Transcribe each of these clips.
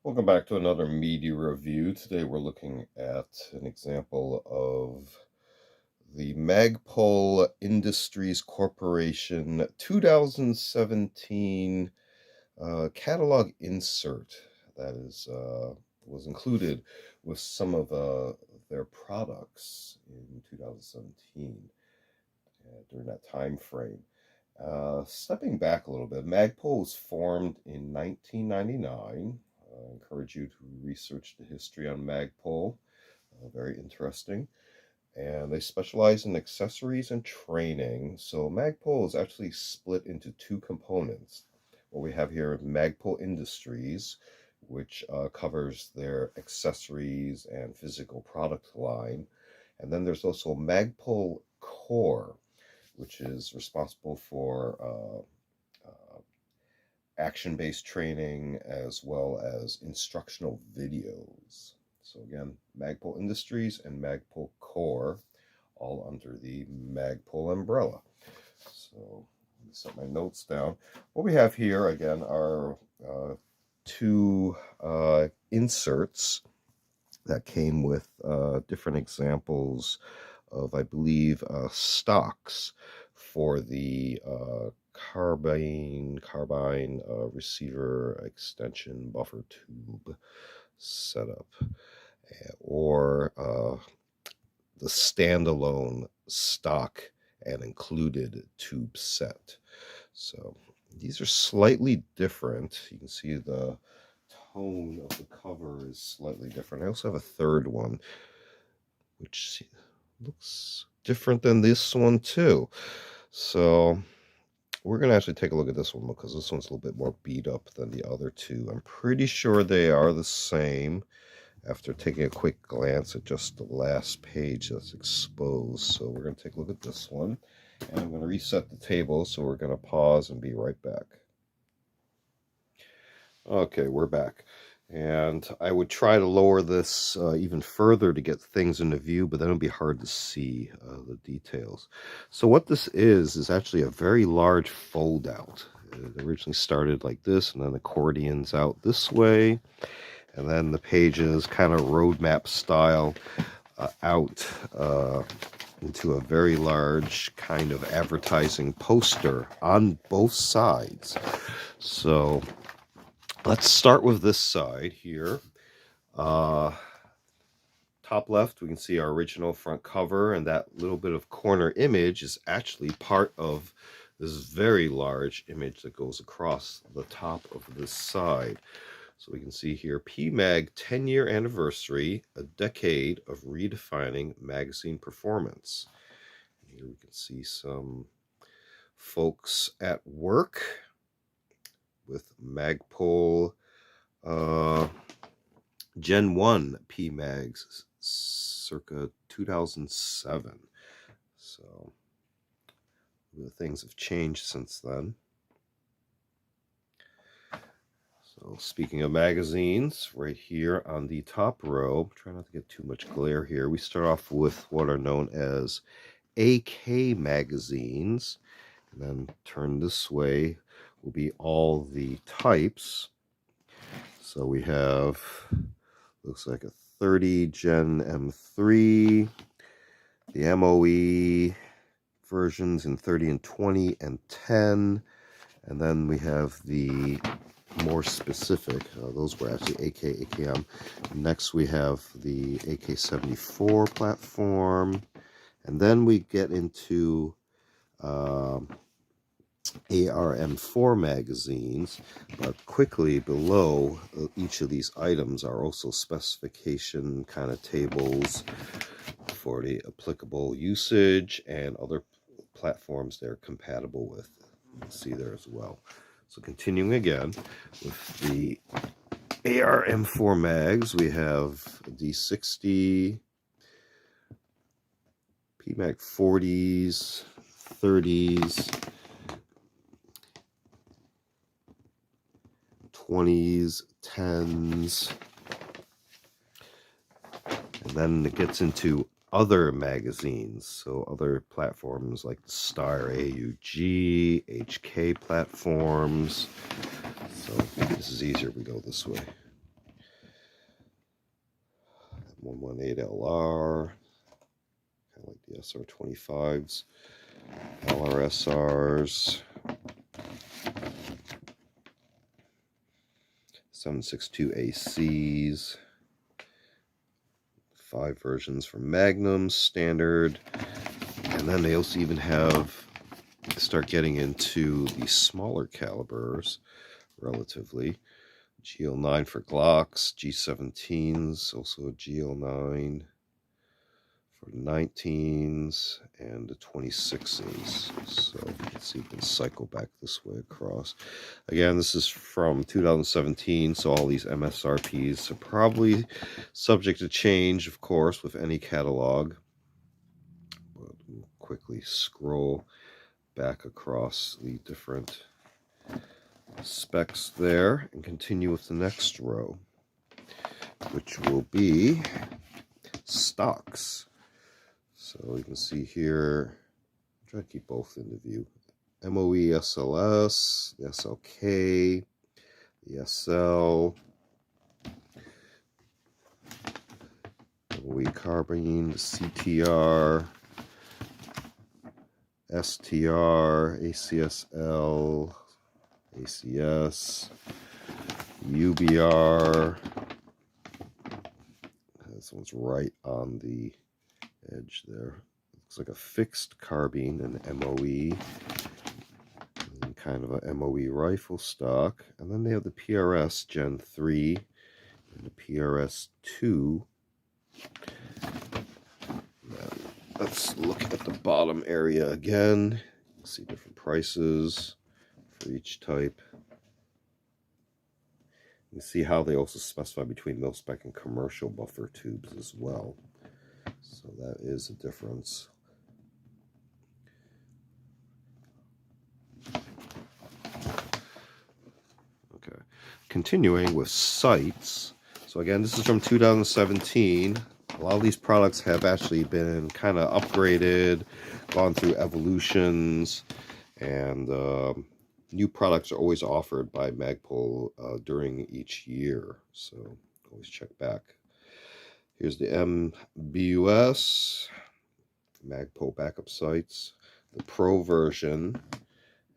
Welcome back to another media review. Today we're looking at an example of the MAGPUL Industries Corporation 2017 catalog insert that was included with some of their products in 2017 during that time frame. Stepping back a little bit, MAGPUL was formed in 1999. I encourage you to research the history on MAGPUL. Very interesting. And they specialize in accessories and training. So MAGPUL is actually split into two components. What we have here is MAGPUL Industries, which covers their accessories and physical product line. And then there's also MAGPUL Core, which is responsible for action-based training as well as instructional videos. So again, MAGPUL Industries and MAGPUL Core, all under the MAGPUL umbrella. So let me set my notes down. What we have here again are two inserts that came with different examples of, I believe, stocks for the carbine receiver extension buffer tube setup, or the standalone stock and included tube set. So these are slightly different. You can see the tone of the cover is slightly different. I also have a third one which looks different than this one too. So we're going to actually take a look at this one because this one's a little bit more beat up than the other two. I'm pretty sure they are the same after taking a quick glance at just the last page that's exposed. So we're going to take a look at this one. And I'm going to reset the table, so we're going to pause and be right back. Okay, we're back. And I would try to lower this even further to get things into view, but then it'll be hard to see the details. So what this is actually a very large fold out. It originally started like this, and then accordions out this way, and then the pages kind of roadmap style out into a very large kind of advertising poster on both sides. So let's start with this side here. Top left, we can see our original front cover, and that little bit of corner image is actually part of this very large image that goes across the top of this side. So we can see here, PMAG 10-year anniversary, a decade of redefining magazine performance. And here we can see some folks at work with MAGPUL Gen 1 PMAGs circa 2007. So the things have changed since then. So speaking of magazines, right here on the top row, try not to get too much glare here, we start off with what are known as AK magazines, and then turn this way will be all the types. So we have, looks like a 30 Gen M3, the MOE versions in 30 and 20 and 10, and then we have the more specific, those were actually AK, AKM. Next we have the AK-74 platform, and then we get into ARM4 magazines, but quickly below each of these items are also specification kind of tables for the applicable usage and other platforms they're compatible with. You can see there as well. So continuing again with the ARM4 mags, we have D60, PMAG 40s, 30s, 20s, 10s, and then it gets into other magazines, so other platforms like the Star AUG, HK platforms. So this is easier if we go this way. 118 LR, kind of like the SR25s, LRSRs, 762 ACs, 5 versions for Magnums, standard, and then they also even start getting into the smaller calibers, relatively. GL9 for Glocks, G17s, also a GL9 for 19s, and the 26s. So you can see you can cycle back this way across. Again, this is from 2017, so all these MSRPs are probably subject to change, of course, with any catalog. But we'll quickly scroll back across the different specs there and continue with the next row, which will be stocks. So you can see here, try to keep both into view. MOE SLS, the SLK, the SL, MOE carbine, the CTR, STR, ACSL, ACS, UBR. This one's right on the edge there. Looks like a fixed carbine, an MOE, and kind of a MOE rifle stock. And then they have the PRS Gen 3 and the PRS 2. Now, let's look at the bottom area again. See different prices for each type. You see how they also specify between mil-spec and commercial buffer tubes as well. So that is a difference. Okay, continuing with sights. So again, this is from 2017. A lot of these products have actually been kind of upgraded, gone through evolutions, and new products are always offered by MAGPUL during each year. So always check back. Here's the MBUS, MAGPUL backup sights, the Pro version,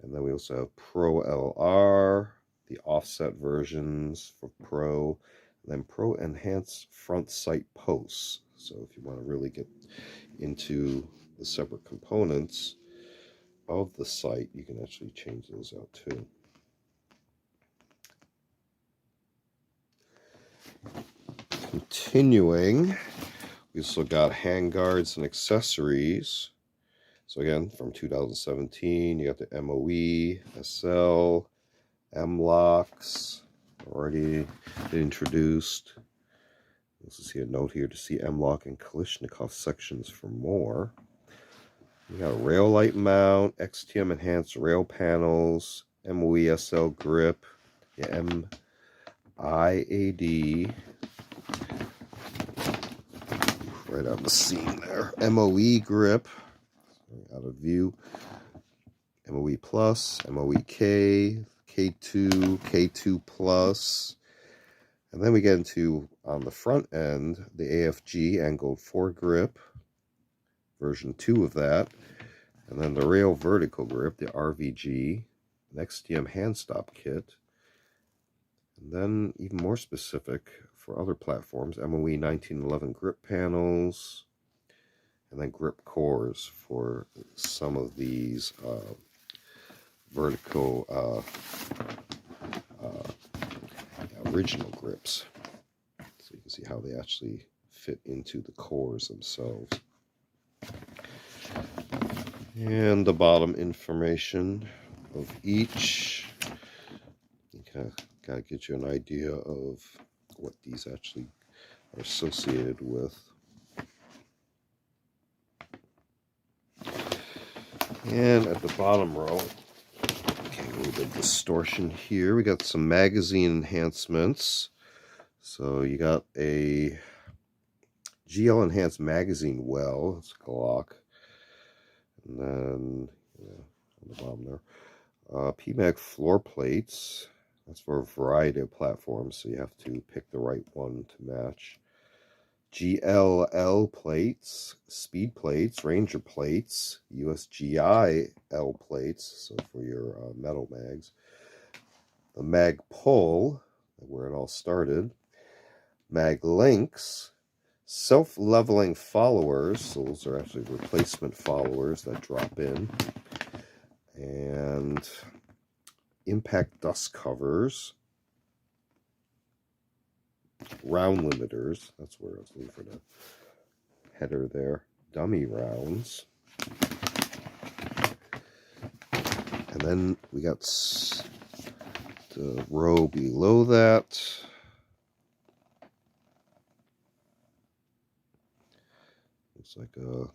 and then we also have Pro LR, the offset versions for Pro, and then Pro Enhanced front sight posts. So if you want to really get into the separate components of the sight, you can actually change those out too. Continuing, we also got handguards and accessories. So again, from 2017, you got the MOE, SL, M-LOKs, already been introduced. You also see a note here to see M-LOK and KALASHNIKOV sections for more. We got a rail light mount, XTM enhanced rail panels, MOE SL grip, the MIAD, right on the seam there. MOE grip, out of view. MOE Plus, MOE K, K2, K2 Plus. And then we get into, on the front end, the AFG angled foregrip, version 2 of that. And then the rail vertical grip, the RVG, an XTM hand stop kit. And then even more specific for other platforms, MOE 1911 grip panels, and then grip cores for some of these vertical original grips. So you can see how they actually fit into the cores themselves. And the bottom information of each. You kind of got to get you an idea of what these actually are associated with. And at the bottom row, okay, a little bit of distortion here. We got some magazine enhancements. So you got a GL enhanced magazine well. It's a Glock. And then, on the bottom there, PMAG floor plates. That's for a variety of platforms, so you have to pick the right one to match. GLL plates, speed plates, Ranger plates, USGI-L plates, so for your metal mags. The MAGPUL, where it all started. MAG links, self-leveling followers, so those are actually replacement followers that drop in. And impact dust covers. Round limiters, that's where I was looking for the header there. Dummy rounds. And then we got the row below that. Looks like a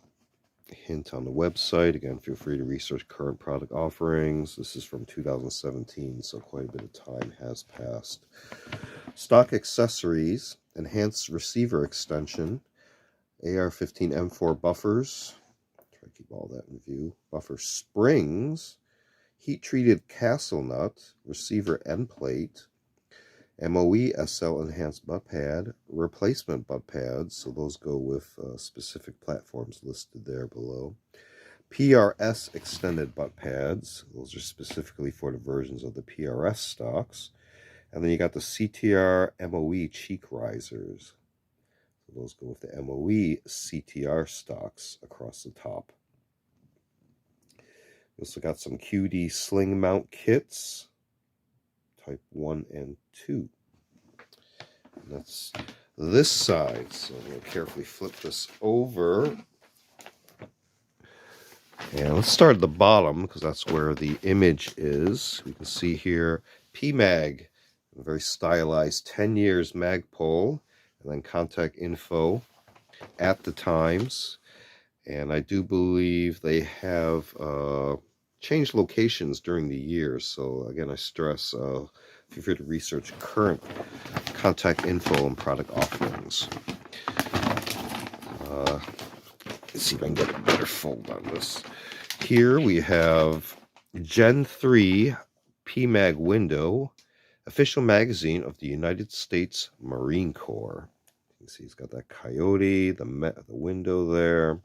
hint on the website. Again, feel free to research current product offerings. This is from 2017, so quite a bit of time has passed. Stock accessories, enhanced receiver extension, AR-15M4 buffers, try to keep all that in view, buffer springs, heat-treated castle nut, receiver end plate, MOE SL enhanced butt pad, replacement butt pads, so those go with specific platforms listed there below. PRS extended butt pads, those are specifically for the versions of the PRS stocks. And then you got the CTR MOE cheek risers. So those go with the MOE CTR stocks across the top. We also got some QD sling mount kits, type 1 and 2. And that's this side. So I'm going to carefully flip this over. And let's start at the bottom because that's where the image is. We can see here PMAG. A very stylized 10 years MAGPUL, and then contact info at the times. And I do believe they have changed locations during the years. So again, I stress, feel free to research current contact info and product offerings. Let's see if I can get a better fold on this. Here we have Gen 3 PMAG window. Official magazine of the United States Marine Corps. You can see it's got that coyote, the window there,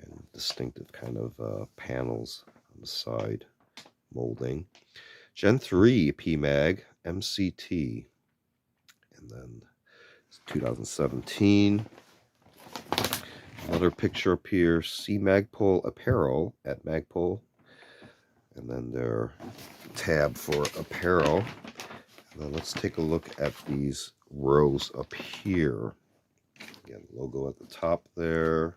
and distinctive kind of panels on the side molding. Gen 3 PMAG MCT. And then it's 2017. Another picture up here, see MAGPUL apparel at MAGPUL. And then their tab for apparel. Now let's take a look at these rows up here. Again, logo at the top there.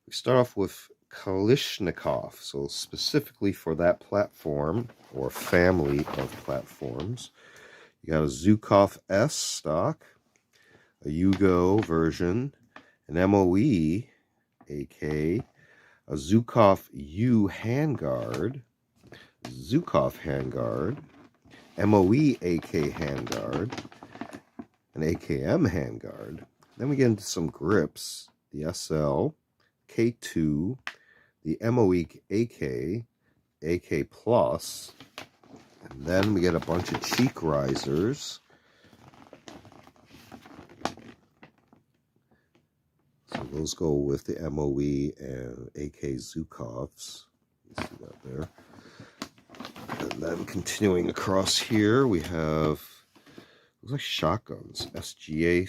We start off with KALASHNIKOV, so specifically for that platform or family of platforms. You got a Zhukov S stock, a Yugo version, an MOE AK, a Zhukov U handguard, Zhukov handguard, MOE AK handguard, an AKM handguard. Then we get into some grips, the SL, K2, the MOE AK, AK Plus, and then we get a bunch of cheek risers. So those go with the MOE and AK Zhukovs. You see that there. And then continuing across here, we have, looks like shotguns. SGA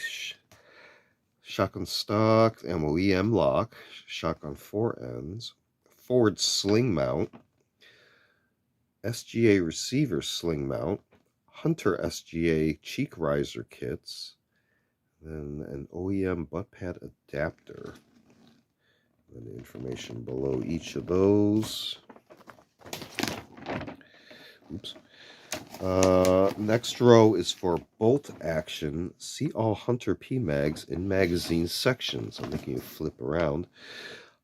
shotgun stock, MOE M-LOK, shotgun 4 ends, forward sling mount, SGA receiver sling mount, Hunter SGA cheek riser kits, then an OEM butt pad adapter. And the information below each of those. Oops. Next row is for bolt action. See all Hunter PMAGs in magazine sections. I'm making you flip around.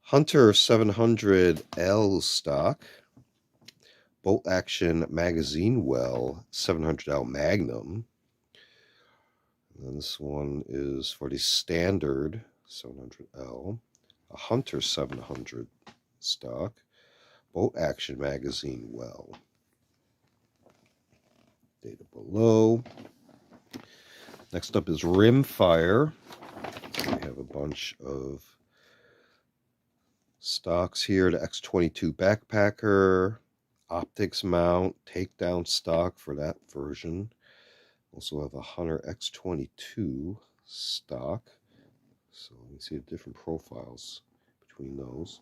Hunter 700L stock. Bolt action magazine well 700L Magnum. And then this one is for the standard 700L. A Hunter 700 stock. Bolt action magazine well. Data below. Next up is RIMFIRE. bunch of stocks here. The X22 backpacker, optics mount, takedown stock for that version. Also have a Hunter X22 stock. So you can see the different profiles between those.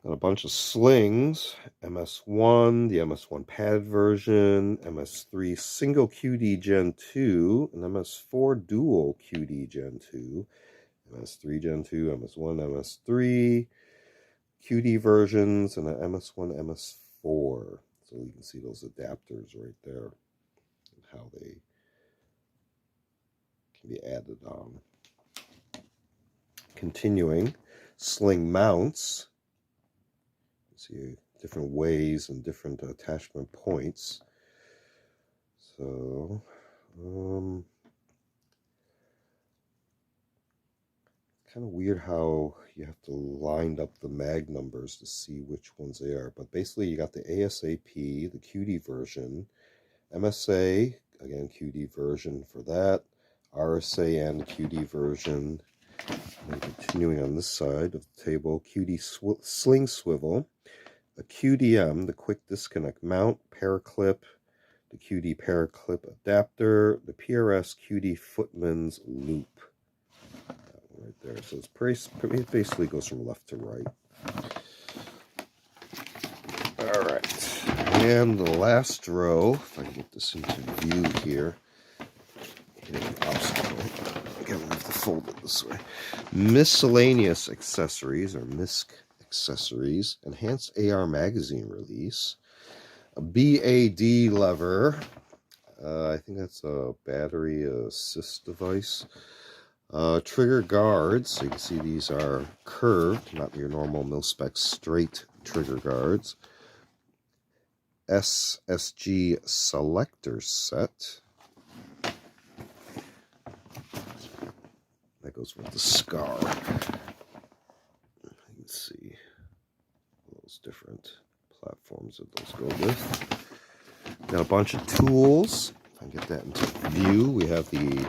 Got a bunch of slings, MS1, the MS1 pad version, MS3 single QD Gen 2, and MS4 dual QD Gen 2, MS3 Gen 2, MS1, MS3, QD versions, and an MS1, MS4. So you can see those adapters right there and how they can be added on. Continuing, sling mounts. See different ways and different attachment points. So kind of weird how you have to line up the mag numbers to see which ones they are, but basically you got the ASAP, the QD version, MSA, again QD version for that, RSA and QD version. And continuing on this side of the table, QD sling swivel, a QDM, the quick disconnect mount, paraclip, the QD paraclip adapter, the PRS QD footman's loop. That one right there. So it basically goes from left to right. All right. And the last row, if I can get this into view here. Again, we have to fold it this way. Miscellaneous accessories, or MISC accessories, enhanced AR magazine release, a BAD lever, I think that's a battery assist device, trigger guards, so you can see these are curved, not your normal mil-spec straight trigger guards, SSG selector set, that goes with the SCAR. You can see those different platforms that those go with. Got a bunch of tools. If I can get that into view, we have the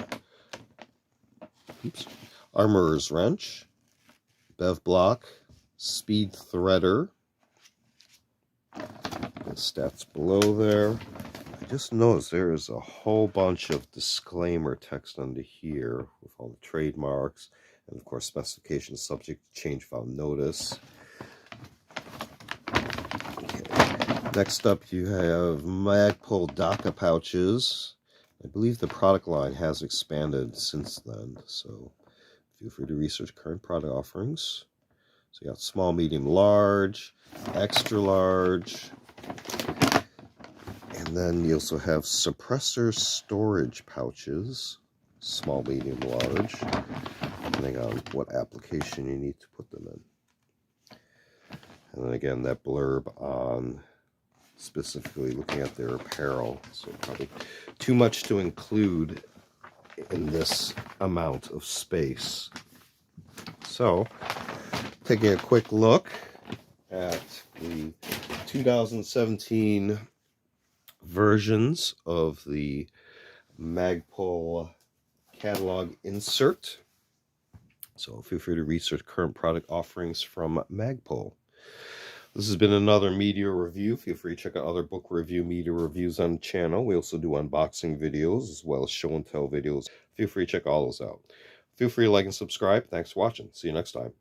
armorer's wrench, bev block, speed threader. The stats below there. I just noticed there is a whole bunch of disclaimer text under here with all the trademarks and of course specifications subject to change without notice. Next up, you have MAGPUL DAKA pouches. I believe the product line has expanded since then, so feel free to research current product offerings. So you got small, medium, large, extra large, and then you also have suppressor storage pouches, small, medium, large, depending on what application you need to put them in. And then again, that blurb on specifically looking at their apparel, so probably too much to include in this amount of space. So, taking a quick look at the 2017 versions of the MAGPUL catalog insert. So feel free to research current product offerings from MAGPUL. This has been another media review. Feel free to check out other book review media reviews on the channel. We also do unboxing videos as well as show and tell videos. Feel free to check all those out. Feel free to like and subscribe. Thanks for watching. See you next time.